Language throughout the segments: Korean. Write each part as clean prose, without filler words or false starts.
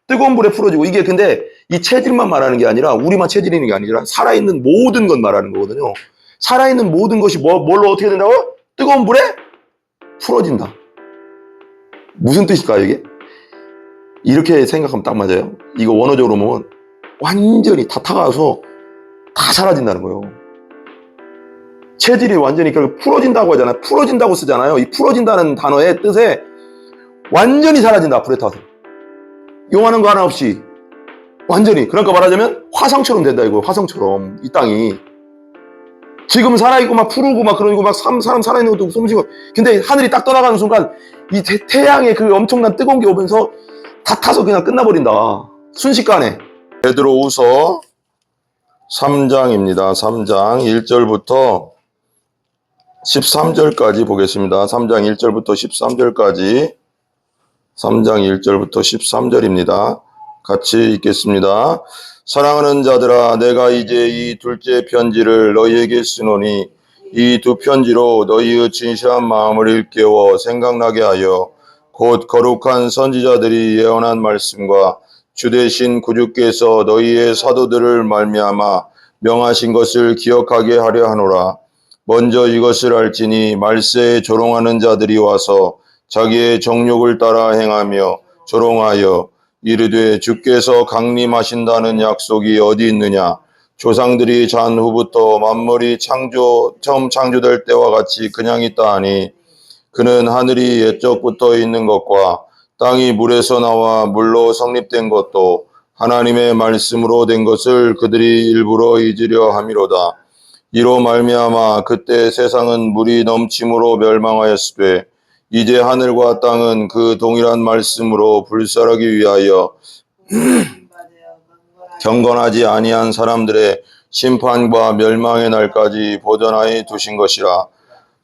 뜨거운 불에 풀어지고, 이게 근데 이 체질만 말하는 게 아니라 우리만 체질이 있는 게 아니라 살아있는 모든 것 말하는 거거든요. 살아있는 모든 것이 뭘로 어떻게 된다고? 뜨거운 불에 풀어진다. 무슨 뜻일까요, 이게? 이렇게 생각하면 딱 맞아요. 이거 원어적으로 보면 완전히 다 타가서 다 사라진다는 거예요. 체질이 완전히 풀어진다고 하잖아요. 풀어진다고 쓰잖아요. 이 풀어진다는 단어의 뜻에 완전히 사라진다. 불에 타서. 요만한 거 하나 없이 완전히. 그러니까 말하자면 화성처럼 된다 이거. 화성처럼 이 땅이 지금 살아있고 막 푸르고 막 그러고 막 사람 살아있는 것도 숨쉬고. 근데 하늘이 딱 떠나가는 순간 이 태양의 그 엄청난 뜨거운 게 오면서 다 타서 그냥 끝나버린다. 순식간에. 베드로후서 3장입니다. 3장 1절부터 13절까지 보겠습니다. 3장 1절부터 13절까지. 3장 1절부터 13절입니다. 같이 읽겠습니다. 사랑하는 자들아, 내가 이제 이 둘째 편지를 너희에게 쓰노니 이 두 편지로 너희의 진실한 마음을 일깨워 생각나게 하여 곧 거룩한 선지자들이 예언한 말씀과 주되신 구주께서 너희의 사도들을 말미암아 명하신 것을 기억하게 하려 하노라. 먼저 이것을 알지니 말세에 조롱하는 자들이 와서 자기의 정욕을 따라 행하며 조롱하여 이르되 주께서 강림하신다는 약속이 어디 있느냐. 조상들이 잔 후부터 만물이 처음 창조될 때와 같이 그냥 있다 하니 그는 하늘이 옛적부터 있는 것과 땅이 물에서 나와 물로 성립된 것도 하나님의 말씀으로 된 것을 그들이 일부러 잊으려 함이로다. 이로 말미암아 그때 세상은 물이 넘침으로 멸망하였으되 이제 하늘과 땅은 그 동일한 말씀으로 불살하기 위하여 경건하지 아니한 사람들의 심판과 멸망의 날까지 보전하여 두신 것이라.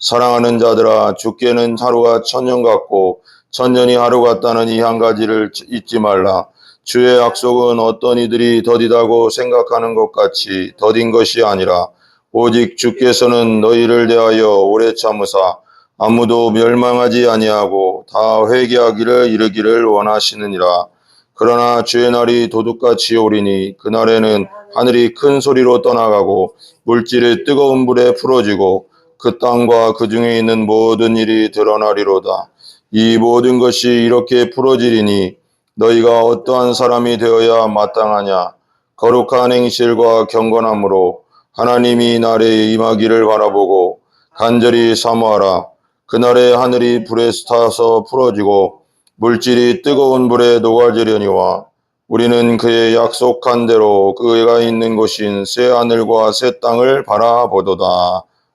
사랑하는 자들아, 주께는 하루가 천년 같고 천년이 하루 같다는 이 한 가지를 잊지 말라. 주의 약속은 어떤 이들이 더디다고 생각하는 것 같이 더딘 것이 아니라 오직 주께서는 너희를 대하여 오래 참으사 아무도 멸망하지 아니하고 다 회개하기를 이르기를 원하시느니라. 그러나 주의 날이 도둑같이 오리니 그날에는 하늘이 큰 소리로 떠나가고 물질이 뜨거운 불에 풀어지고 그 땅과 그 중에 있는 모든 일이 드러나리로다. 이 모든 것이 이렇게 풀어지리니 너희가 어떠한 사람이 되어야 마땅하냐. 거룩한 행실과 경건함으로 하나님이 날에 임하기를 바라보고 간절히 사모하라. 그날에 하늘이 불에 타서 풀어지고 물질이 뜨거운 불에 녹아지려니와 우리는 그의 약속한 대로 그가 있는 곳인 새 하늘과 새 땅을 바라보도다.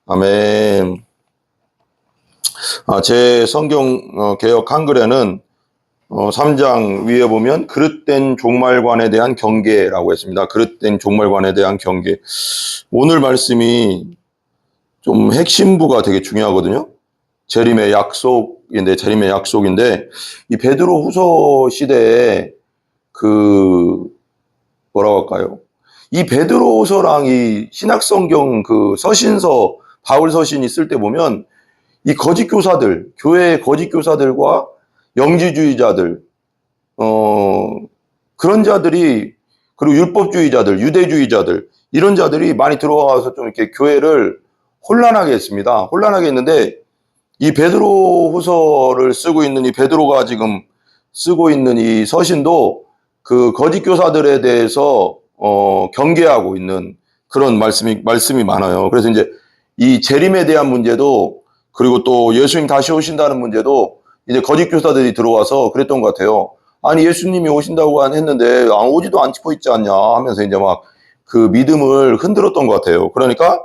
아멘. 제 성경 개역 한글에는 3장 위에 보면 그릇된 종말관에 대한 경계라고 했습니다. 그릇된 종말관에 대한 경계. 오늘 말씀이 좀 핵심부가 되게 중요하거든요. 재림의 약속인데 이 베드로 후서 시대에 뭐라고 할까요? 이 베드로 후서랑 이 신약성경 서신서 바울 서신이 쓸 때 보면 이 거짓 교사들, 교회의 거짓 교사들과 영지주의자들, 그런 자들이, 그리고 율법주의자들, 유대주의자들, 이런 자들이 많이 들어와서 좀 이렇게 교회를 혼란하게 했습니다. 혼란하게 했는데, 이 베드로 후서를 쓰고 있는 이 베드로가 지금 쓰고 있는 이 서신도 그 거짓 교사들에 대해서, 경계하고 있는 그런 말씀이 많아요. 그래서 이제 이 재림에 대한 문제도, 그리고 또 예수님 다시 오신다는 문제도 이제 거짓 교사들이 들어와서 그랬던 것 같아요. 아니, 예수님이 오신다고 했는데 오지도 않고 있지 않냐 하면서 이제 막 그 믿음을 흔들었던 것 같아요. 그러니까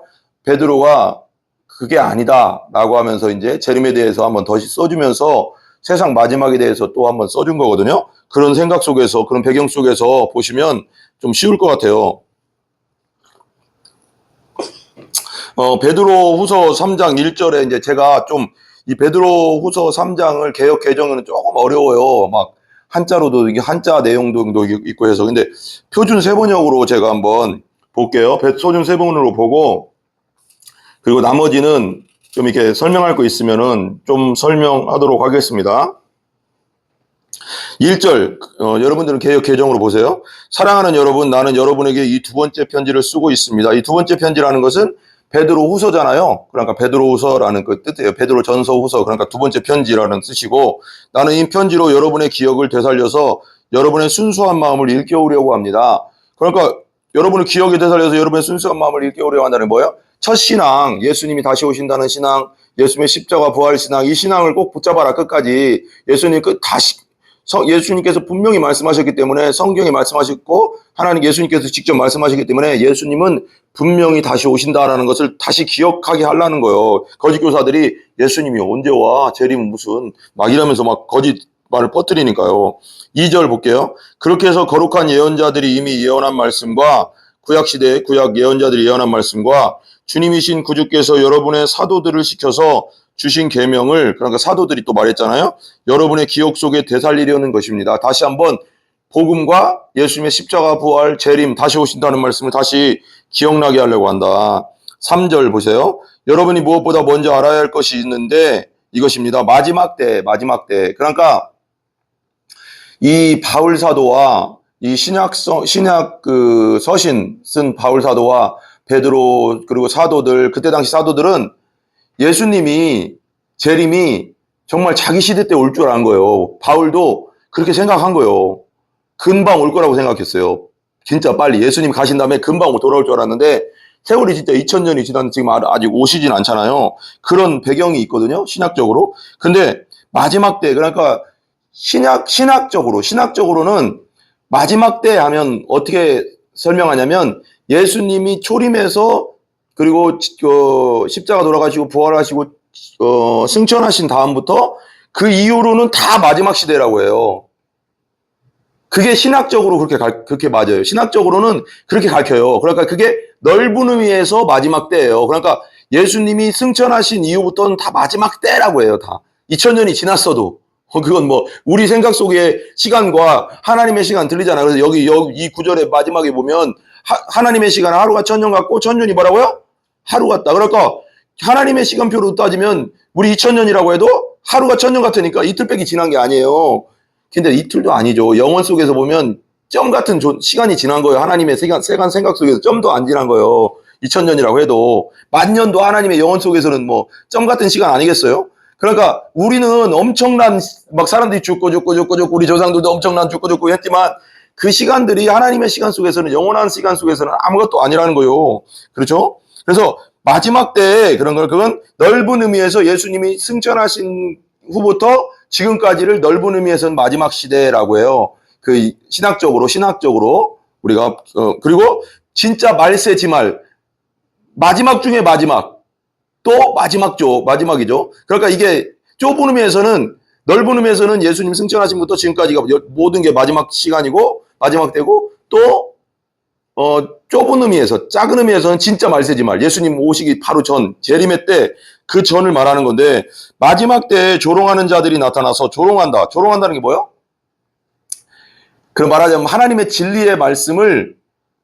베드로가 그게 아니다 라고 하면서 이제 재림에 대해서 한번 더 써주면서 세상 마지막에 대해서 또 한번 써준 거거든요. 그런 생각 속에서, 그런 배경 속에서 보시면 좀 쉬울 것 같아요. 베드로 후서 3장 1절에 이제 제가 좀 이 베드로 후서 3장을 개역 개정은 조금 어려워요. 막 한자로도 이게 한자 내용도 있고 해서. 근데 표준 세번역으로 제가 한번 볼게요. 표준 세번으로 보고, 그리고 나머지는 좀 이렇게 설명할 거 있으면은 좀 설명하도록 하겠습니다. 1절, 여러분들은 개역 개정으로 보세요. 사랑하는 여러분, 나는 여러분에게 이 두 번째 편지를 쓰고 있습니다. 이 두 번째 편지라는 것은 베드로 후서잖아요. 그러니까 베드로 후서라는 그 뜻이에요. 베드로 전서 후서. 그러니까 두 번째 편지라는 뜻이고, 나는 이 편지로 여러분의 기억을 되살려서 여러분의 순수한 마음을 일깨우려고 합니다. 그러니까 여러분의 기억에 되살려서 여러분의 순수한 마음을 일깨우려고 한다는 뭐예요? 첫 신앙, 예수님이 다시 오신다는 신앙, 예수님의 십자가 부활 신앙, 이 신앙을 꼭 붙잡아라 끝까지. 예수님께서 분명히 말씀하셨기 때문에, 성경에 말씀하셨고 하나님 예수님께서 직접 말씀하셨기 때문에 예수님은 분명히 다시 오신다라는 것을 다시 기억하게 하려는 거예요. 거짓 교사들이 예수님이 언제 와? 재림은 무슨? 막 이러면서 막 거짓말을 퍼뜨리니까요. 2절 볼게요. 그렇게 해서 거룩한 예언자들이 이미 예언한 말씀과 구약시대의 구약 예언자들이 예언한 말씀과 주님이신 구주께서 여러분의 사도들을 시켜서 주신 계명을, 그러니까 사도들이 또 말했잖아요. 여러분의 기억 속에 되살리려는 것입니다. 다시 한번 복음과 예수님의 십자가 부활 재림 다시 오신다는 말씀을 다시 기억나게 하려고 한다. 3절 보세요. 여러분이 무엇보다 먼저 알아야 할 것이 있는데 이것입니다. 마지막 때. 그러니까 이 바울 사도와 이 신약 서신 쓴 바울 사도와 베드로 그리고 사도들, 그때 당시 사도들은 예수님이 재림이 정말 자기 시대 때 올 줄 안 거예요. 바울도 그렇게 생각한 거예요. 금방 올 거라고 생각했어요. 진짜 빨리 예수님 가신 다음에 금방 돌아올 줄 알았는데 세월이 진짜 2000년이 지났는데 지금 아직 오시진 않잖아요. 그런 배경이 있거든요. 신학적으로. 근데 마지막 때, 그러니까 신학적으로는 마지막 때 하면 어떻게 설명하냐면 예수님이 초림해서 그리고 십자가 돌아가시고 부활하시고 승천하신 다음부터 그 이후로는 다 마지막 시대라고 해요. 그게 신학적으로 그렇게 맞아요. 신학적으로는 그렇게 가르쳐요. 그러니까 그게 넓은 의미에서 마지막 때예요. 그러니까 예수님이 승천하신 이후부터는 다 마지막 때라고 해요. 다 2000년이 지났어도 그건 뭐 우리 생각 속의 시간과 하나님의 시간 들리잖아요. 그래서 여기 이 구절의 마지막에 보면 하나님의 시간은 하루가 1000년 같고 1000년이 뭐라고요? 하루 같다. 그러니까 하나님의 시간표로 따지면 우리 2000년이라고 해도 하루가 1000년 같으니까 이틀 빼기 지난 게 아니에요. 근데 이틀도 아니죠. 영원 속에서 보면 점 같은 시간이 지난 거예요. 하나님의 세간 생각 속에서 점도 안 지난 거예요. 2000년이라고 해도 만년도 하나님의 영원 속에서는 뭐 점 같은 시간 아니겠어요? 그러니까 우리는 엄청난 막 사람들이 죽고 우리 조상들도 엄청난 죽고 했지만 그 시간들이 하나님의 시간 속에서는 영원한 시간 속에서는 아무것도 아니라는 거예요. 그렇죠? 그래서 마지막 때에 그건 넓은 의미에서 예수님이 승천하신 후부터 지금까지를 넓은 의미에서는 마지막 시대라고 해요. 그 신학적으로 우리가 그리고 진짜 말세지말 마지막 중에 마지막 또 마지막이죠. 그러니까 이게 좁은 의미에서는 넓은 의미에서는 예수님 승천하신부터 지금까지가 모든 게 마지막 시간이고 마지막 때고 또 좁은 의미에서 작은 의미에서는 진짜 말세지말 예수님 오시기 바로 전 재림의 때 그 전을 말하는 건데 마지막 때에 조롱하는 자들이 나타나서 조롱한다는 게 뭐예요? 그럼 말하자면 하나님의 진리의 말씀을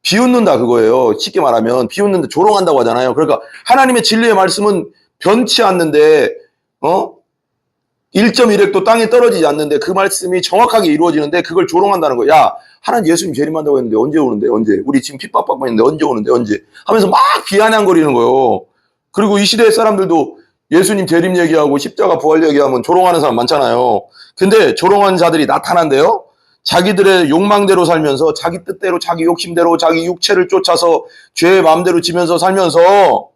비웃는다 그거예요. 쉽게 말하면 비웃는다, 조롱한다고 하잖아요. 그러니까 하나님의 진리의 말씀은 변치 않는데 1.1획도 땅에 떨어지지 않는데 그 말씀이 정확하게 이루어지는데 그걸 조롱한다는 거예요. 야, 하나님 예수님 재림한다고 했는데 언제 오는데? 언제? 우리 지금 핍박받고 있는데 언제 오는데? 언제? 하면서 막 비아냥거리는 거예요. 그리고 이 시대의 사람들도 예수님 재림 얘기하고 십자가 부활 얘기하면 조롱하는 사람 많잖아요. 근데 조롱하는 자들이 나타난대요. 자기들의 욕망대로 살면서 자기 뜻대로 자기 욕심대로 자기 육체를 쫓아서 죄의 마음대로 지면서 살면서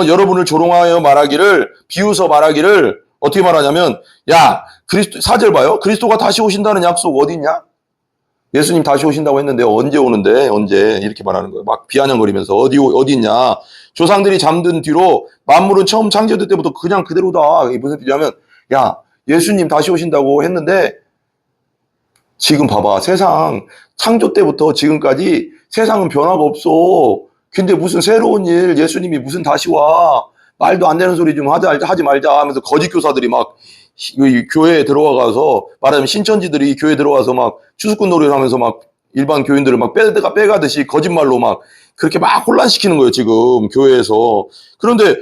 여러분을 조롱하여 말하기를 비웃어 말하기를 어떻게 말하냐면 야 그리스도 4절 봐요. 그리스도가 다시 오신다는 약속 어디 있냐? 예수님 다시 오신다고 했는데 언제 오는데 언제 이렇게 말하는 거예요. 막 비아냥거리면서 어디 있냐? 조상들이 잠든 뒤로 만물은 처음 창조될 때부터 그냥 그대로다. 이게 무슨 뜻이냐면 야 예수님 다시 오신다고 했는데 지금 봐봐 세상 창조 때부터 지금까지 세상은 변화가 없어. 근데 무슨 새로운 일 예수님이 무슨 다시 와. 말도 안 되는 소리 좀 하지 말자 하면서 거짓 교사들이 막 교회에 들어가서 말하자면 신천지들이 교회에 들어가서 막 추수꾼 놀이를 하면서 막 일반 교인들을 막 빼가듯이 거짓말로 막 그렇게 막 혼란시키는 거예요 지금 교회에서. 그런데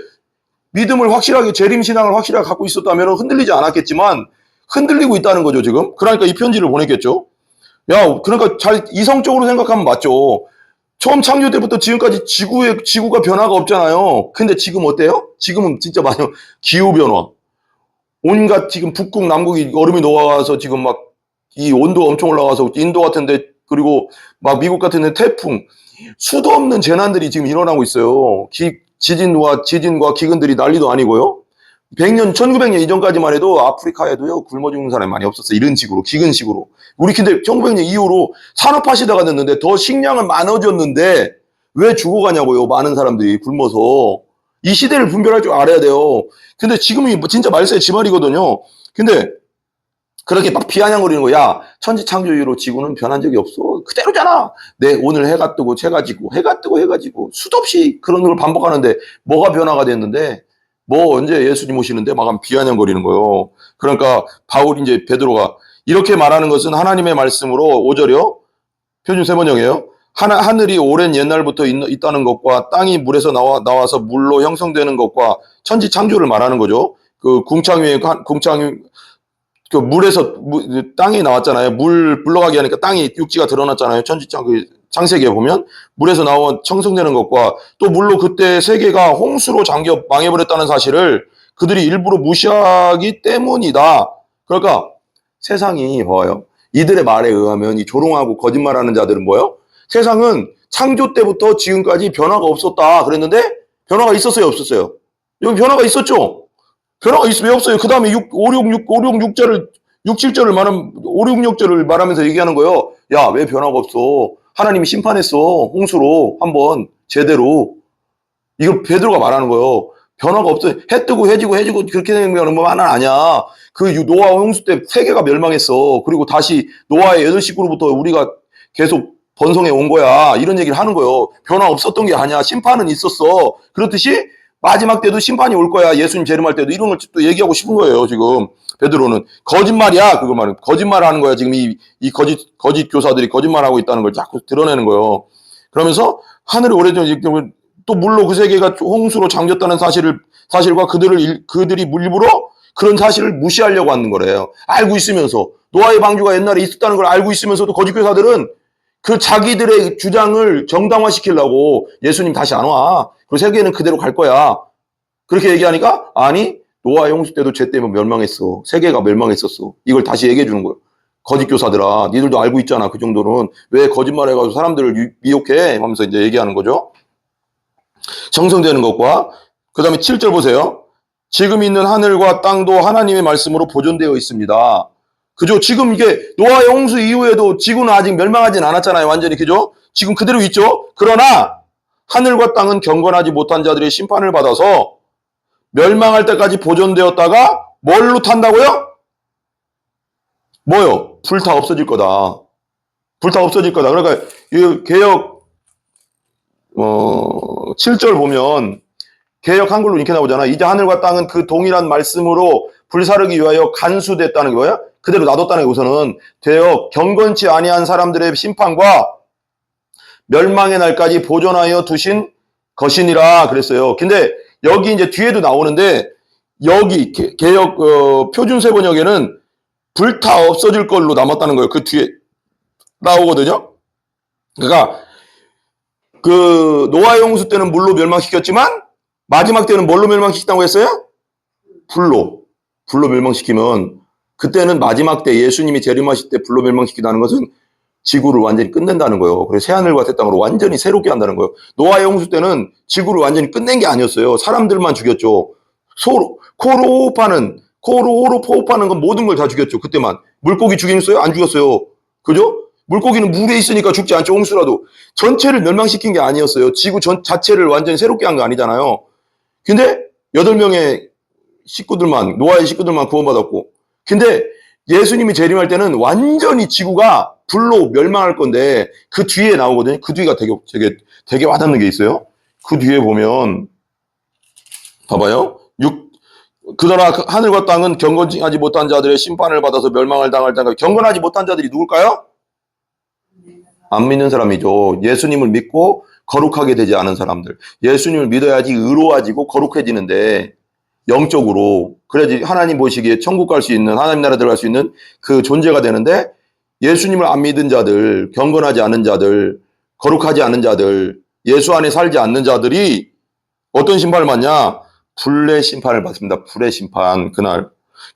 믿음을 확실하게 재림신앙을 확실하게 갖고 있었다면 흔들리지 않았겠지만 흔들리고 있다는 거죠, 지금. 그러니까 이 편지를 보냈겠죠. 야, 그러니까 잘 이성적으로 생각하면 맞죠. 처음 창조 때부터 지금까지 지구가 변화가 없잖아요. 근데 지금 어때요? 지금은 진짜 많이 기후 변화. 온갖 지금 북극, 남극이 얼음이 녹아서 지금 막 이 온도가 엄청 올라가서 인도 같은데 그리고 막 미국 같은데 태풍, 수도 없는 재난들이 지금 일어나고 있어요. 지진과 기근들이 난리도 아니고요. 1900년 이전까지만 해도 아프리카에도요, 굶어 죽는 사람이 많이 없었어요. 이런 식으로, 기근식으로. 우리 근데 1900년 이후로 산업화 시대가 됐는데 더 식량은 많아졌는데 왜 죽어가냐고요, 많은 사람들이 굶어서. 이 시대를 분별할 줄 알아야 돼요. 근데 지금이 진짜 말세의 지말이거든요. 근데 그렇게 막 비아냥거리는 거야. 천지창조 이후로 지구는 변한 적이 없어. 그대로잖아. 네, 오늘 해가 뜨고 해가 지고 해가 뜨고 해가 지고 수도 없이 그런 걸 반복하는데 뭐가 변화가 됐는데 뭐 언제 예수님 오시는데 막 비아냥거리는 거예요. 그러니까 바울이 이제 베드로가 이렇게 말하는 것은 하나님의 말씀으로 5절이요. 표준 세번역이에요. 하늘이 오랜 옛날부터 있다는 것과 땅이 물에서 나와서 물로 형성되는 것과 천지창조를 말하는 거죠. 그 그 물에서 땅이 나왔잖아요. 물 불러가게 하니까 땅이 육지가 드러났잖아요. 창세기에 보면 물에서 나온 형성되는 것과 또 물로 그때 세계가 홍수로 잠겨 망해버렸다는 사실을 그들이 일부러 무시하기 때문이다. 그러니까 세상이 봐요. 이들의 말에 의하면 이 조롱하고 거짓말하는 자들은 뭐예요? 세상은 창조 때부터 지금까지 변화가 없었다 그랬는데 변화가 있었어요, 없었어요? 여기 변화가 있었죠. 변화가 왜 없어요? 그 다음에 566절을 7절을 말하면 566절을 말하면서 얘기하는 거예요. 야, 왜 변화가 없어? 하나님이 심판했어. 홍수로 한번 제대로. 이거 베드로가 말하는 거예요. 변화가 없어. 해 뜨고 해지고 그렇게 되는 거는 아니야. 그 노아 홍수 때 세계가 멸망했어. 그리고 다시 노아의 8식구로부터 우리가 계속 번성해 온 거야. 이런 얘기를 하는 거예요. 변화 없었던 게 아니야. 심판은 있었어. 그렇듯이 마지막 때도 심판이 올 거야. 예수님 재림할 때도 이런 걸 또 얘기하고 싶은 거예요. 지금 베드로는 거짓말이야. 그거 말은 거짓말하는 거야. 지금 이 거짓 교사들이 거짓말하고 있다는 걸 자꾸 드러내는 거예요. 그러면서 하늘이 오래전에 또 물로 그 세계가 홍수로 잠겼다는 사실과 그들이 일부러 그런 사실을 무시하려고 하는 거래요. 알고 있으면서 노아의 방주가 옛날에 있었다는 걸 알고 있으면서도 거짓 교사들은 그 자기들의 주장을 정당화시키려고 예수님 다시 안 와. 그리고 세계는 그대로 갈 거야. 그렇게 얘기하니까 아니 노아의 홍수 때도 죄 때문에 멸망했어. 세계가 멸망했었어. 이걸 다시 얘기해 주는 거예요. 거짓 교사들아, 니들도 알고 있잖아. 그 정도는 왜 거짓말해가지고 사람들을 미혹해? 하면서 이제 얘기하는 거죠. 형성되는 것과 그 다음에 7절 보세요. 지금 있는 하늘과 땅도 하나님의 말씀으로 보존되어 있습니다. 그죠? 지금 이게 노아의 홍수 이후에도 지구는 아직 멸망하진 않았잖아요. 완전히. 그죠? 지금 그대로 있죠? 그러나 하늘과 땅은 경건하지 못한 자들의 심판을 받아서 멸망할 때까지 보존되었다가 뭘로 탄다고요? 뭐요? 불타 없어질 거다. 불타 없어질 거다. 그러니까 이 개역 7절 보면 개역 한글로 이렇게 나오잖아. 이제 하늘과 땅은 그 동일한 말씀으로 불사르기 위하여 간수됐다는 거예요. 그대로 놔뒀다는 게 우선은 되어 경건치 아니한 사람들의 심판과 멸망의 날까지 보존하여 두신 것이니라 그랬어요. 근데 여기 이제 뒤에도 나오는데 여기 개역 표준세 번역에는 불타 없어질 걸로 남았다는 거예요. 그 뒤에 나오거든요. 그러니까 그 노아의 홍수 때는 물로 멸망시켰지만 마지막 때는 뭘로 멸망시켰다고 했어요? 불로 멸망시키면 그때는 마지막 때 예수님이 재림하실 때 불로 멸망시키다는 것은 지구를 완전히 끝낸다는 거예요. 그래서 새하늘과 새 땅으로 완전히 새롭게 한다는 거예요. 노아의 홍수 때는 지구를 완전히 끝낸 게 아니었어요. 사람들만 죽였죠. 코로 호흡하는 건 모든 걸 다 죽였죠. 그때만. 물고기 죽였어요? 안 죽였어요. 그죠? 물고기는 물에 있으니까 죽지 않죠. 홍수라도. 전체를 멸망시킨 게 아니었어요. 지구 자체를 완전히 새롭게 한 거 아니잖아요. 근데 8명의 노아의 식구들만 구원받았고. 근데 예수님이 재림할 때는 완전히 지구가 불로 멸망할 건데 그 뒤에 나오거든요. 그 뒤가 되게 와닿는 게 있어요. 그 뒤에 보면 봐봐요. 그러나 하늘과 땅은 경건하지 못한 자들의 심판을 받아서 멸망을 당할 때까지. 경건하지 못한 자들이 누굴까요? 안 믿는 사람이죠. 예수님을 믿고 거룩하게 되지 않은 사람들. 예수님을 믿어야지 의로워지고 거룩해지는데 영적으로. 그래야지 하나님 보시기에 천국 갈 수 있는, 하나님 나라 들어갈 수 있는 그 존재가 되는데, 예수님을 안 믿은 자들, 경건하지 않은 자들, 거룩하지 않은 자들, 예수 안에 살지 않는 자들이 어떤 심판을 받냐? 불의 심판을 받습니다. 불의 심판, 그날.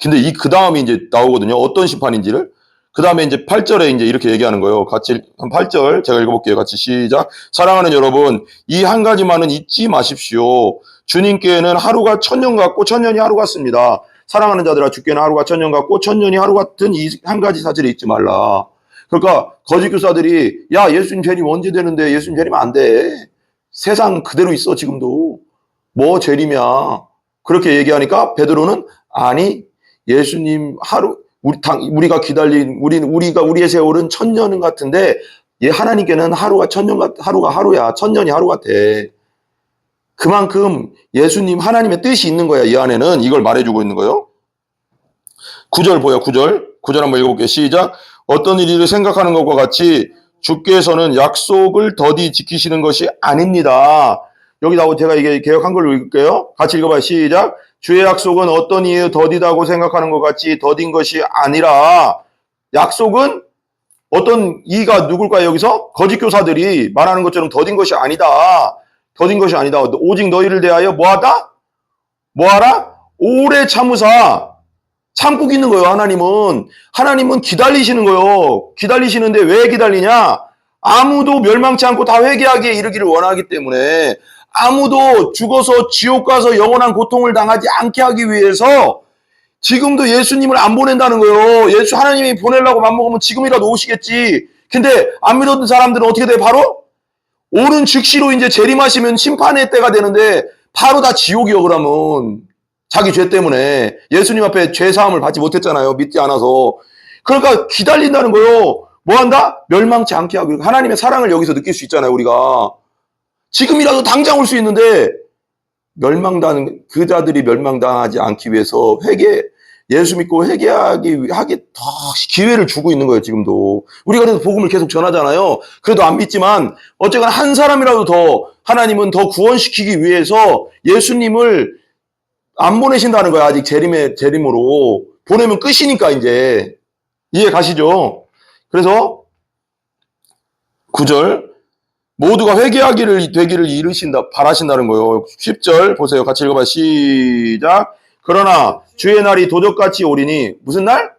근데 그 다음에 이제 나오거든요. 어떤 심판인지를. 그 다음에 이제 8절에 이제 이렇게 얘기하는 거예요. 같이, 한 8절 제가 읽어볼게요. 같이 시작. 사랑하는 여러분, 이 한 가지만은 잊지 마십시오. 주님께는 하루가 천년 같고 천년이 하루 같습니다. 사랑하는 자들아, 주께는 하루가 천년 같고 천년이 하루 같은 이 한 가지 사실을 잊지 말라. 그러니까 거짓 교사들이 야, 예수님 재림 언제 되는데 예수님 재림 안 돼. 세상 그대로 있어 지금도. 뭐 재림이야. 그렇게 얘기하니까 베드로는 아니, 예수님 하루 우리가 기다린 우리의 세월은 천년 같은데 하나님께는 하루가 천년 하루가 하루야. 천년이 하루 같아. 그만큼 예수님 하나님의 뜻이 있는 거야. 이 안에는 이걸 말해주고 있는 거예요. 9절 보여. 9절 한번 읽어볼게요. 시작. 어떤 일을 생각하는 것과 같이 주께서는 약속을 더디 지키시는 것이 아닙니다. 여기 나오고 제가 이게 개역 한글로 읽을게요. 같이 읽어봐요. 시작. 주의 약속은 어떤 이에 더디다고 생각하는 것 같이 더딘 것이 아니라, 약속은 어떤 이가 누굴까요? 여기서 거짓 교사들이 말하는 것처럼 더딘 것이 아니다. 더딘 것이 아니다. 오직 너희를 대하여 뭐하다? 뭐하라? 오래 참으사. 참고 있는 거예요. 하나님은 기다리시는 거예요. 기다리시는데 왜 기다리냐? 아무도 멸망치 않고 다 회개하기에 이르기를 원하기 때문에, 아무도 죽어서 지옥 가서 영원한 고통을 당하지 않게 하기 위해서 지금도 예수님을 안 보낸다는 거예요. 하나님이 보내려고 맘먹으면 지금이라도 오시겠지. 근데 안 믿었던 사람들은 어떻게 돼? 바로 오는 즉시로 이제 재림하시면 심판의 때가 되는데 바로 다 지옥이요. 그러면 자기 죄 때문에 예수님 앞에 죄 사함을 받지 못했잖아요. 믿지 않아서. 그러니까 기다린다는 거예요. 뭐 한다? 멸망치 않게 하고. 하나님의 사랑을 여기서 느낄 수 있잖아요. 우리가 지금이라도 당장 올 수 있는데 그 자들이 멸망당하지 않기 위해서 예수 믿고 회개하기 더 기회를 주고 있는 거예요. 지금도 우리가 그래서 복음을 계속 전하잖아요. 그래도 안 믿지만 어쨌거나 한 사람이라도 더 하나님은 더 구원시키기 위해서 예수님을 안 보내신다는 거야. 아직 재림으로 보내면 끝이니까. 이제 이해 가시죠? 그래서 9절 모두가 회개하기를 되기를 바라신다는 거예요. 10절 보세요. 같이 읽어봐요. 시작. 그러나 주의 날이 도적같이 오리니. 무슨 날?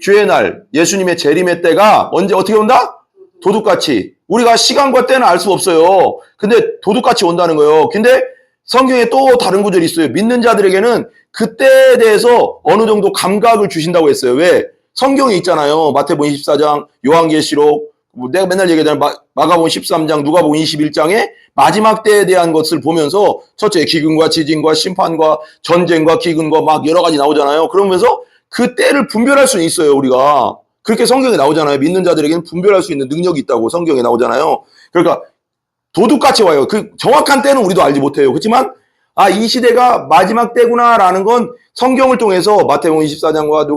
주의 날. 예수님의 재림의 때가 언제 어떻게 온다? 도둑같이. 우리가 시간과 때는 알 수 없어요. 근데 도둑같이 온다는 거예요. 근데 성경에 또 다른 구절이 있어요. 믿는 자들에게는 그때에 대해서 어느 정도 감각을 주신다고 했어요. 왜? 성경에 있잖아요. 마태복음 24장, 요한계시록, 내가 맨날 얘기하잖아요. 마가복음 13장, 누가복음 21장에 마지막 때에 대한 것을 보면서 첫째 기근과 지진과 심판과 전쟁과 기근과 막 여러 가지 나오잖아요. 그러면서 그 때를 분별할 수는 있어요. 우리가 그렇게 성경에 나오잖아요. 믿는 자들에게는 분별할 수 있는 능력이 있다고 성경에 나오잖아요. 그러니까 도둑같이 와요. 그 정확한 때는 우리도 알지 못해요. 그렇지만 이 시대가 마지막 때구나라는 건 성경을 통해서 마태복음 24장과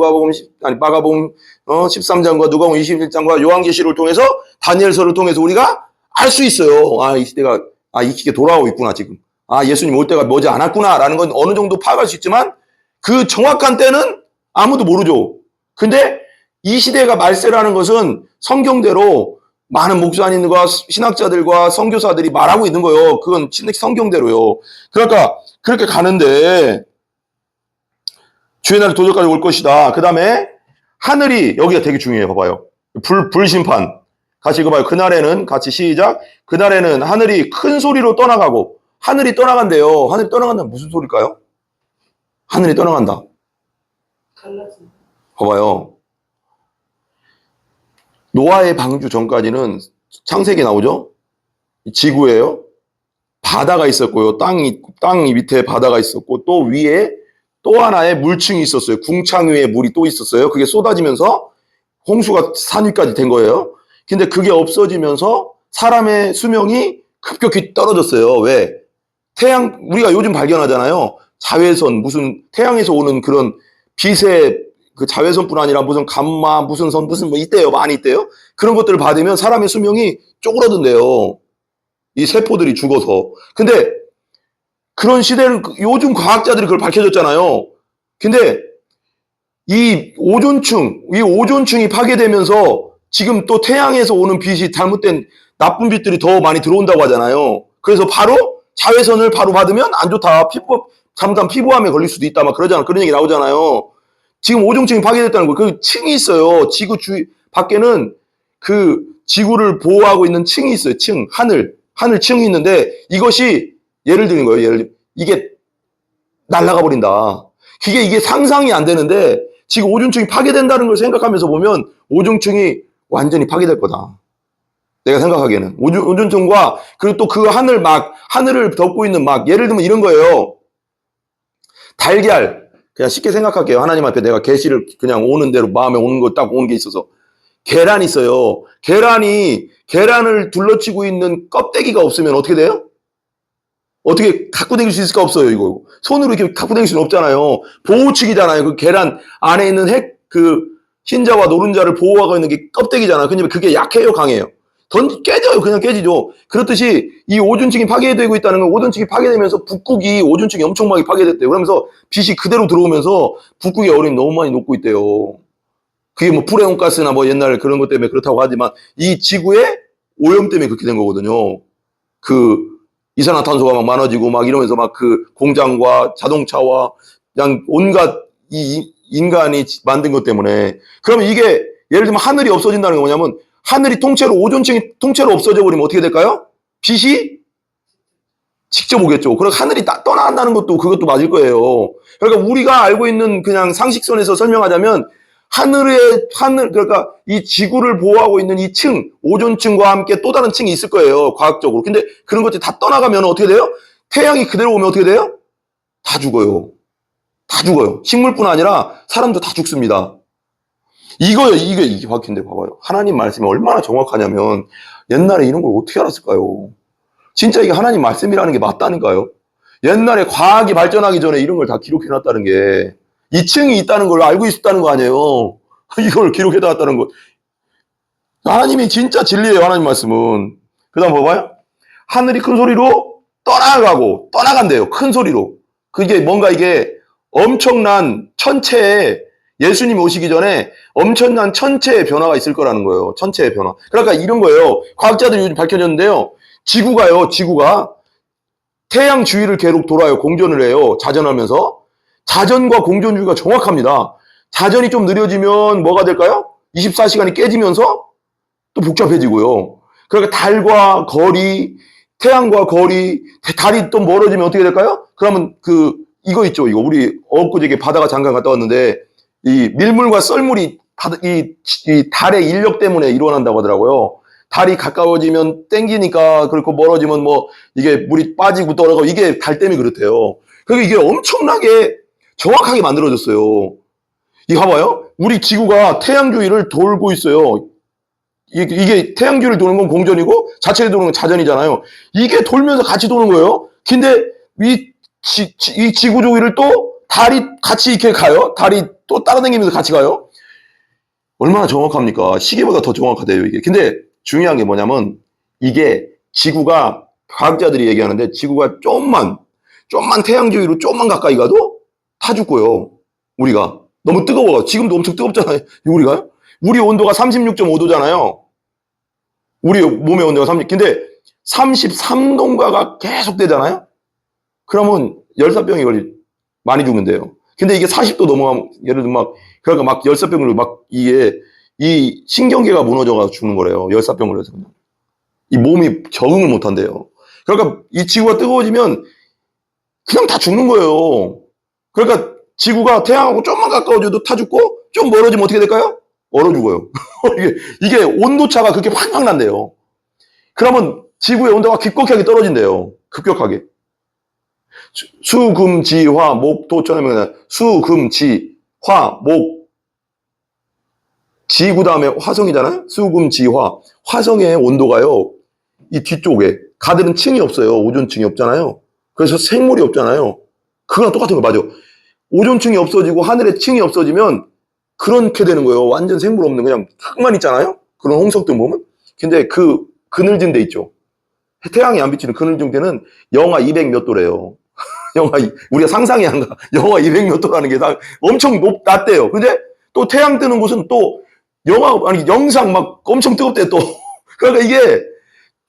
마가복음 13장과 누가복음 21장과 요한계시록을 통해서 다니엘서를 통해서 우리가 알 수 있어요. 이 시대가 이 시기에 돌아오고 있구나 지금. 예수님 올 때가 머지 않았구나라는 건 어느 정도 파악할 수 있지만 그 정확한 때는 아무도 모르죠. 근데 이 시대가 말세라는 것은 성경대로 많은 목사님과 신학자들과 선교사들이 말하고 있는 거예요. 그건 성경대로요. 그러니까 그렇게 가는데 주의 날이 도적까지 올 것이다. 그 다음에 하늘이, 여기가 되게 중요해요. 봐봐요. 불심판. 같이 읽어봐요. 그날에는, 같이 시작. 그날에는 하늘이 큰 소리로 떠나가고. 하늘이 떠나간대요. 하늘이 떠나간다는 무슨 소리일까요? 하늘이 떠나간다. 봐봐요. 노아의 방주 전까지는 창세기 나오죠? 지구예요. 바다가 있었고요. 땅 밑에 바다가 있었고, 또 위에 또 하나의 물층이 있었어요. 궁창 위에 물이 또 있었어요. 그게 쏟아지면서 홍수가 산 위까지 된 거예요. 근데 그게 없어지면서 사람의 수명이 급격히 떨어졌어요. 왜? 우리가 요즘 발견하잖아요. 자외선, 무슨 태양에서 오는 그런 빛의 그 자외선뿐 아니라 무슨 감마, 무슨 뭐 있대요. 많이 있대요. 그런 것들을 받으면 사람의 수명이 쪼그러든대요. 이 세포들이 죽어서. 근데 그런 시대를 요즘 과학자들이 그걸 밝혀줬잖아요. 근데 이 오존층이 파괴되면서 지금 또 태양에서 오는 빛이 잘못된 나쁜 빛들이 더 많이 들어온다고 하잖아요. 그래서 바로 자외선을 바로 받으면 안 좋다. 잠깐 피부암에 걸릴 수도 있다. 막 그러잖아. 그런 얘기 나오잖아요. 지금 오존층이 파괴됐다는 거예요. 그 층이 있어요. 지구 주위 밖에는 그 지구를 보호하고 있는 층이 있어요. 하늘 층이 있는데 이것이 예를 드는 거예요. 이게 날아가 버린다. 이게 상상이 안 되는데 지금 오존층이 파괴된다는 걸 생각하면서 보면 오존층이 완전히 파괴될 거다. 내가 생각하기에는 오존층과 그리고 또 그 하늘을 덮고 있는 예를 들면 이런 거예요. 달걀 그냥 쉽게 생각할게요. 하나님 앞에 내가 계시를 그냥 오는 대로 마음에 오는 거 딱 오는 게 있어서 계란이 있어요. 계란을 둘러치고 있는 껍데기가 없으면 어떻게 돼요? 어떻게 갖고 다닐 수 있을까? 없어요. 이거 손으로 이렇게 갖고 다닐 수는 없잖아요. 보호축이잖아요. 그 계란 안에 있는 흰자와 노른자를 보호하고 있는 게 껍데기잖아요. 근데 그게 약해요, 강해요? 깨져요. 그냥 깨지죠. 그렇듯이 이 오존층이 파괴되고 있다는 건 오존층이 파괴되면서 북극이 오존층이 엄청 많이 파괴됐대요. 그러면서 빛이 그대로 들어오면서 북극의 얼음이 너무 많이 녹고 있대요. 그게 뭐 프레온가스나 뭐 옛날 그런 것 때문에 그렇다고 하지만 이 지구의 오염 때문에 그렇게 된 거거든요. 이산화탄소가 막 많아지고 막 이러면서 그 공장과 자동차와 그냥 온갖 이 인간이 만든 것 때문에. 그러면 이게 예를 들면 하늘이 없어진다는 게 뭐냐면 하늘이 오존층이 통째로 없어져 버리면 어떻게 될까요? 빛이 직접 오겠죠. 그럼 하늘이 떠나간다는 그것도 맞을 거예요. 그러니까 우리가 알고 있는 그냥 상식선에서 설명하자면 그러니까 이 지구를 보호하고 있는 이 오존층과 함께 또 다른 층이 있을 거예요. 과학적으로. 근데 그런 것들이 다 떠나가면 어떻게 돼요? 태양이 그대로 오면 어떻게 돼요? 다 죽어요. 다 죽어요. 식물뿐 아니라 사람도 다 죽습니다. 이게 바뀐데 봐봐요. 하나님 말씀이 얼마나 정확하냐면 옛날에 이런 걸 어떻게 알았을까요? 진짜 이게 하나님 말씀이라는 게 맞다니까요. 옛날에 과학이 발전하기 전에 이런 걸 다 기록해놨다는 게 2층이 있다는 걸 알고 있었다는 거 아니에요. 이걸 기록해놨다는 것. 하나님이 진짜 진리예요. 하나님 말씀은. 그 다음 봐봐요. 하늘이 큰 소리로 떠나간대요. 큰 소리로. 그게 뭔가 이게 엄청난 예수님이 오시기 전에 엄청난 천체의 변화가 있을 거라는 거예요. 천체의 변화. 그러니까 이런 거예요. 과학자들이 요즘 밝혀졌는데요. 지구가 태양 주위를 계속 돌아요. 공전을 해요. 자전하면서. 자전과 공전 주기가 정확합니다. 자전이 좀 느려지면 뭐가 될까요? 24시간이 깨지면서 또 복잡해지고요. 그러니까 달과 거리, 태양과 거리, 달이 또 멀어지면 어떻게 될까요? 그러면 이거 있죠. 우리 엊그저께 바다가 잠깐 갔다 왔는데 이 밀물과 썰물이 이 달의 인력 때문에 일어난다고 하더라고요. 달이 가까워지면 땡기니까 그렇고 멀어지면 이게 물이 빠지고 떨어지고 이게 달 때문에 그렇대요. 그러니까 이게 엄청나게 정확하게 만들어졌어요. 이거 봐봐요. 우리 지구가 태양 주위를 돌고 있어요. 이게 태양 주위를 도는 건 공전이고 자체에 도는 건 자전이잖아요. 이게 돌면서 같이 도는 거예요. 근데 이 지구 주위를 또 달이 같이 이렇게 가요. 달이 또 따라다니면서 같이 가요. 얼마나 정확합니까? 시계보다 더 정확하대요, 이게. 근데 중요한 게 뭐냐면 이게 과학자들이 얘기하는데 지구가 좀만 태양 주위로 좀만 가까이 가도 타 죽고요. 우리가 너무 뜨거워. 지금도 엄청 뜨겁잖아요. 우리 온도가 36.5도잖아요. 우리 몸의 온도가 근데 33도가가 계속 되잖아요. 그러면 열사병이 많이 죽는데요. 근데 이게 40도 넘어가면 예를 들면 그러니까 열사병으로 이 신경계가 무너져가지고 죽는 거래요. 열사병으로 해서 이 몸이 적응을 못 한대요. 그러니까 이 지구가 뜨거워지면 그냥 다 죽는 거예요. 그러니까 지구가 태양하고 좀만 가까워져도 타 죽고 좀 멀어지면 어떻게 될까요? 얼어 죽어요. 이게 온도차가 그렇게 확 난대요. 그러면 지구의 온도가 급격하게 떨어진대요. 급격하게. 수금지화 목토처럼 수금지화 목 지구 다음에 화성이잖아요. 수금지화 화성의 온도가요. 이 뒤쪽에 가들은 층이 없어요. 오존층이 없잖아요. 그래서 생물이 없잖아요. 그거랑 똑같은 거 맞아. 오존층이 없어지고 하늘에 층이 없어지면 그렇게 되는 거예요. 완전 생물 없는 그냥 흙만 있잖아요. 그런 홍석들 보면. 근데 그늘진 데 있죠. 태양이 안 비치는 그늘진 데는 영하 200 몇 도래요. 우리가 상상이 안 가. 영하 200몇 도라는 게 엄청 낮대요. 근데 또 태양 뜨는 곳은 또 영상 막 엄청 뜨겁대 또. 그러니까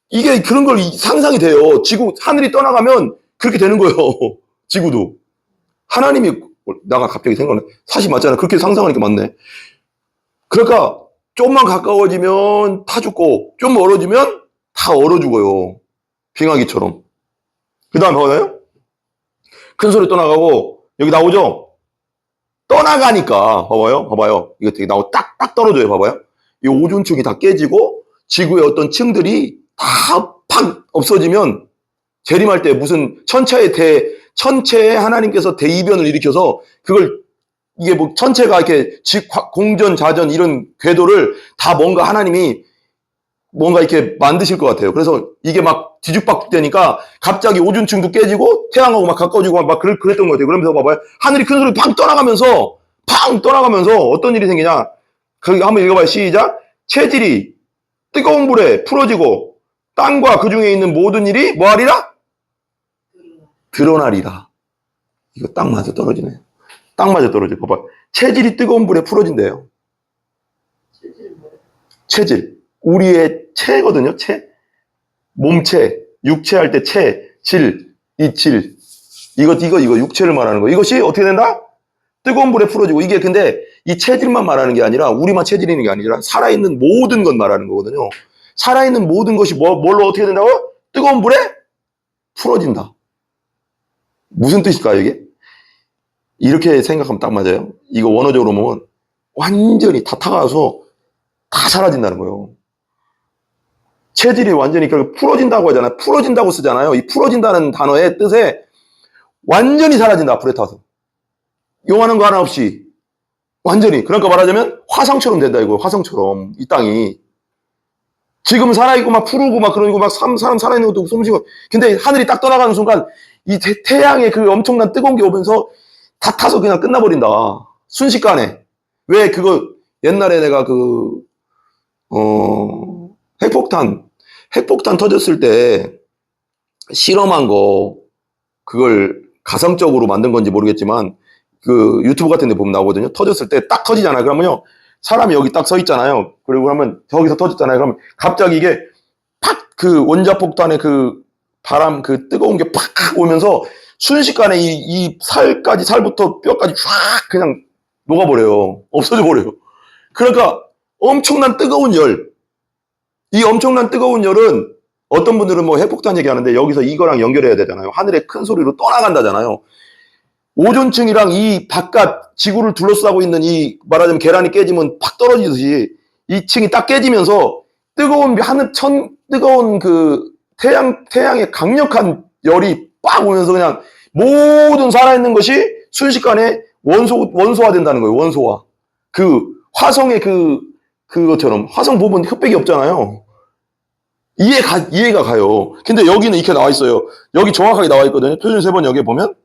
이게 그런 걸 상상이 돼요. 하늘이 떠나가면 그렇게 되는 거예요. 지구도. 하나님이, 나가 갑자기 생각나네. 사실 맞잖아. 그렇게 상상하니까 맞네. 그러니까 좀만 가까워지면 타 죽고, 좀 멀어지면 다 얼어 죽어요. 빙하기처럼. 그 다음에 봐봐요. 큰 소리 떠나가고, 여기 나오죠? 떠나가니까, 봐봐요. 이거 되게 딱 떨어져요. 봐봐요. 이 오존층이 다 깨지고, 지구의 어떤 층들이 다 팍 없어지면, 재림할 때 무슨 천체에 하나님께서 대이변을 일으켜서, 이게 뭐 천체가 이렇게 공전, 자전 이런 궤도를 다 하나님이 뭔가 이렇게 만드실 것 같아요. 그래서 이게 막 뒤죽박죽 되니까 갑자기 오존층도 깨지고 태양하고 막 가까워지고 막 그랬던 것 같아요. 그러면서 봐봐요. 하늘이 큰 소리 팡 떠나가면서 어떤 일이 생기냐. 거기 한번 읽어봐요. 시작. 체질이 뜨거운 불에 풀어지고 땅과 그 중에 있는 모든 일이 뭐하리라? 드러나리라. 이거 딱 맞아 떨어지네. 딱 맞아 떨어져. 봐봐. 체질이 뜨거운 불에 풀어진대요. 체질. 우리의 체거든요. 몸체. 육체 할 때 질. 이거 육체를 말하는 거. 이것이 어떻게 된다? 뜨거운 불에 풀어지고. 이게 근데 이 체질만 말하는 게 아니라 우리만 체질이 있는 게 아니라 살아있는 모든 것 말하는 거거든요. 살아있는 모든 것이 뭘로 어떻게 된다고? 뜨거운 불에 풀어진다. 무슨 뜻일까요, 이게? 이렇게 생각하면 딱 맞아요. 이거 원어적으로 보면 완전히 다 타가서 다 사라진다는 거예요. 체질이 완전히 풀어진다고 하잖아요. 풀어진다고 쓰잖아요. 이 풀어진다는 단어의 뜻에 완전히 사라진다. 불에 타서. 용하는 거 하나 없이 완전히. 그러니까 말하자면 화성처럼 된다 이거. 화성처럼 이 땅이. 지금 살아있고 막 푸르고 막 그러고 막 사람 살아있는 것도 숨쉬고. 근데 하늘이 딱 떠나가는 순간 이 태양의 그 엄청난 뜨거운 게 오면서 다 타서 그냥 끝나버린다. 순식간에. 왜 옛날에 내가 핵폭탄 터졌을 때 실험한 거, 그걸 가상적으로 만든 건지 모르겠지만, 유튜브 같은 데 보면 나오거든요. 터졌을 때 딱 터지잖아요. 그러면요, 사람이 여기 딱 서 있잖아요. 그리고 그러면 저기서 터졌잖아요. 그러면 갑자기 이게 팍 원자폭탄의 바람, 뜨거운 게 팍 오면서 순식간에 살부터 뼈까지 쫙 그냥 녹아버려요. 없어져 버려요. 그러니까 엄청난 뜨거운 열. 이 엄청난 뜨거운 열은 어떤 분들은 뭐 핵폭탄 얘기하는데 여기서 이거랑 연결해야 되잖아요. 하늘에 큰 소리로 떠나간다잖아요. 오존층이랑 이 바깥 지구를 둘러싸고 있는 말하자면 계란이 깨지면 팍 떨어지듯이 이 층이 딱 깨지면서 뜨거운 태양의 강력한 열이 빡 오면서 그냥 모든 살아있는 것이 순식간에 원소화된다는 거예요. 원소화. 화성의 그것처럼. 화성 보면 흑백이 없잖아요. 이해가 가요. 근데 여기는 이렇게 나와 있어요. 여기 정확하게 나와 있거든요. 표준 세번역에 보면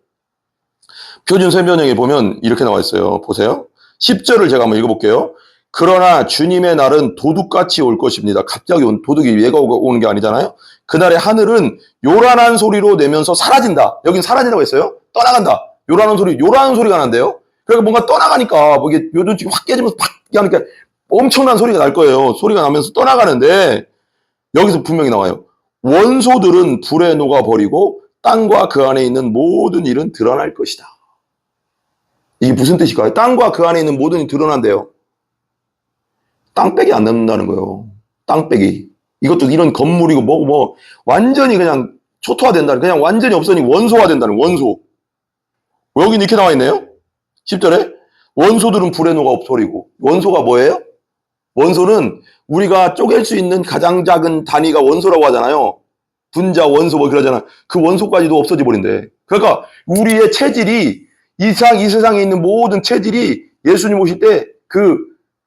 이렇게 나와 있어요. 보세요. 10절을 제가 한번 읽어볼게요. 그러나 주님의 날은 도둑같이 올 것입니다. 갑자기 도둑이 얘가 오는 게 아니잖아요. 그날의 하늘은 요란한 소리로 내면서 사라진다. 여긴 사라진다고 했어요. 떠나간다. 요란한 소리가 난대요. 그러니까 뭔가 떠나가니까 이게 요전치 확 깨지면서 팍 하니까 엄청난 소리가 날 거예요. 소리가 나면서 떠나가는데 여기서 분명히 나와요. 원소들은 불에 녹아버리고 땅과 그 안에 있는 모든 일은 드러날 것이다. 이게 무슨 뜻일까요? 땅과 그 안에 있는 모든 일이 드러난대요. 땅백이 안 남는다는 거예요. 땅백이. 이것도 이런 건물이고 완전히 그냥 초토화된다는, 그냥 완전히 없으니 원소화된다는, 원소. 여기 이렇게 나와 있네요. 10절에 원소들은 불에 녹아버리고. 원소가 뭐예요? 원소는 우리가 쪼갤 수 있는 가장 작은 단위가 원소라고 하잖아요. 분자, 원소 그러잖아. 그 원소까지도 없어져 버린대. 그러니까 우리의 체질이 이 세상에 있는 모든 체질이 예수님 오실 때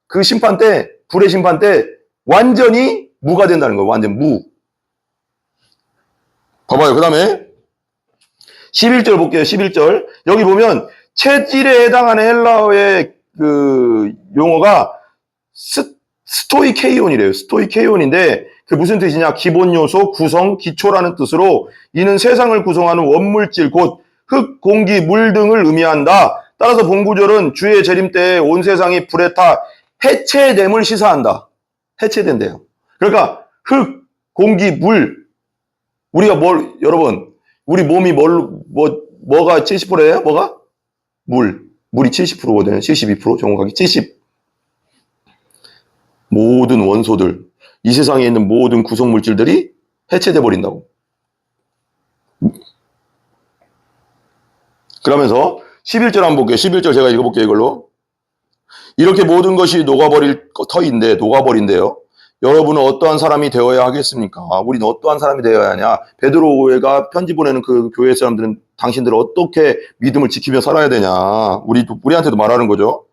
그 심판 때, 불의 심판 때 완전히 무가 된다는 거예요. 완전 무. 봐봐요. 그 다음에 11절 볼게요. 11절. 여기 보면 체질에 해당하는 헬라어의 용어가 스토이케이온이래요. 스토이케이온인데 무슨 뜻이냐? 기본 요소, 구성, 기초라는 뜻으로 이는 세상을 구성하는 원물질 곧 흙, 공기, 물 등을 의미한다. 따라서 본구절은 주의 재림 때에 온 세상이 불에 타 해체됨을 시사한다. 해체된대요. 그러니까 흙, 공기, 물. 우리가 여러분, 우리 몸이 뭐가 70%예요? 뭐가? 물이 70%거든요. 72% 정확하게 70. 모든 원소들, 이 세상에 있는 모든 구성 물질들이 해체돼 버린다고. 그러면서 11절 한번 볼게요. 11절 제가 읽어볼게요. 이걸로. 이렇게 모든 것이 녹아버릴 터인데 녹아버린대요. 여러분은 어떠한 사람이 되어야 하겠습니까? 우리는 어떠한 사람이 되어야 하냐? 베드로가 편지 보내는 그 교회 사람들은 당신들 어떻게 믿음을 지키며 살아야 되냐? 우리한테도 말하는 거죠.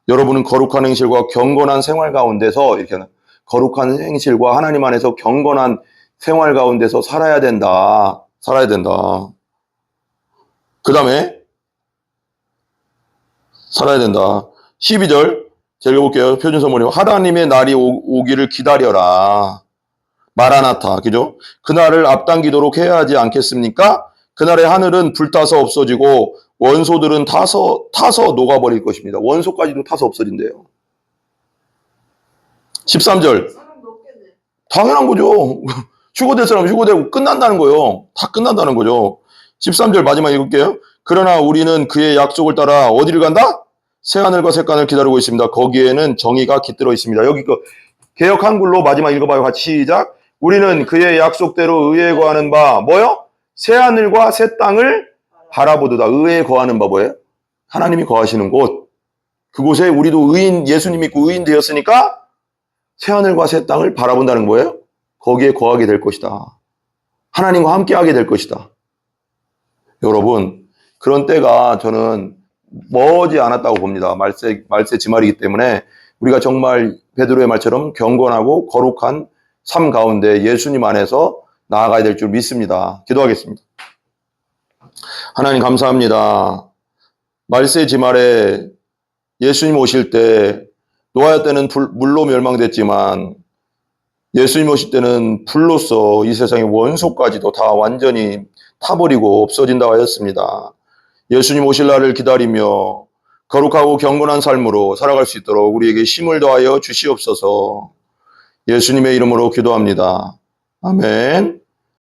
여러분은 거룩한 행실과 경건한 생활 가운데서 이렇게 거룩한 행실과 하나님 안에서 경건한 생활 가운데서 살아야 된다. 살아야 된다. 그 다음에 살아야 된다. 12절 제가 읽어볼게요. 표준서문이요. 하나님의 날이 오기를 기다려라. 마라나타. 그죠? 그날을 앞당기도록 해야 하지 않겠습니까? 그날의 하늘은 불타서 없어지고 원소들은 타서 녹아버릴 것입니다. 원소까지도 타서 없어진대요. 13절. 당연한 거죠. 휴거될 사람은 휴거되고 끝난다는 거예요. 다 끝난다는 거죠. 13절 마지막 읽을게요. 그러나 우리는 그의 약속을 따라 어디를 간다? 새하늘과 새간을 기다리고 있습니다. 거기에는 정의가 깃들어 있습니다. 여기 개역 한글로 마지막 읽어봐요. 같이 시작. 우리는 그의 약속대로 의에 거하는 바 뭐요? 새하늘과 새 땅을 바라보도다. 의에 거하는 바 뭐예요? 하나님이 거하시는 곳. 그곳에 우리도 예수님 믿고 의인 되었으니까 새하늘과 새 땅을 바라본다는 거예요. 거기에 거하게 될 것이다. 하나님과 함께하게 될 것이다. 여러분, 그런 때가 저는 머지 않았다고 봅니다. 말세 지말이기 때문에 우리가 정말 베드로의 말처럼 경건하고 거룩한 삶 가운데 예수님 안에서 나아가야 될 줄 믿습니다. 기도하겠습니다. 하나님 감사합니다. 말세 지말에 예수님 오실 때 노아 때는 물로 멸망됐지만 예수님 오실 때는 불로써 이 세상의 원소까지도 다 완전히 타버리고 없어진다고 하였습니다. 예수님 오실 날을 기다리며 거룩하고 경건한 삶으로 살아갈 수 있도록 우리에게 힘을 더하여 주시옵소서. 예수님의 이름으로 기도합니다. 아멘.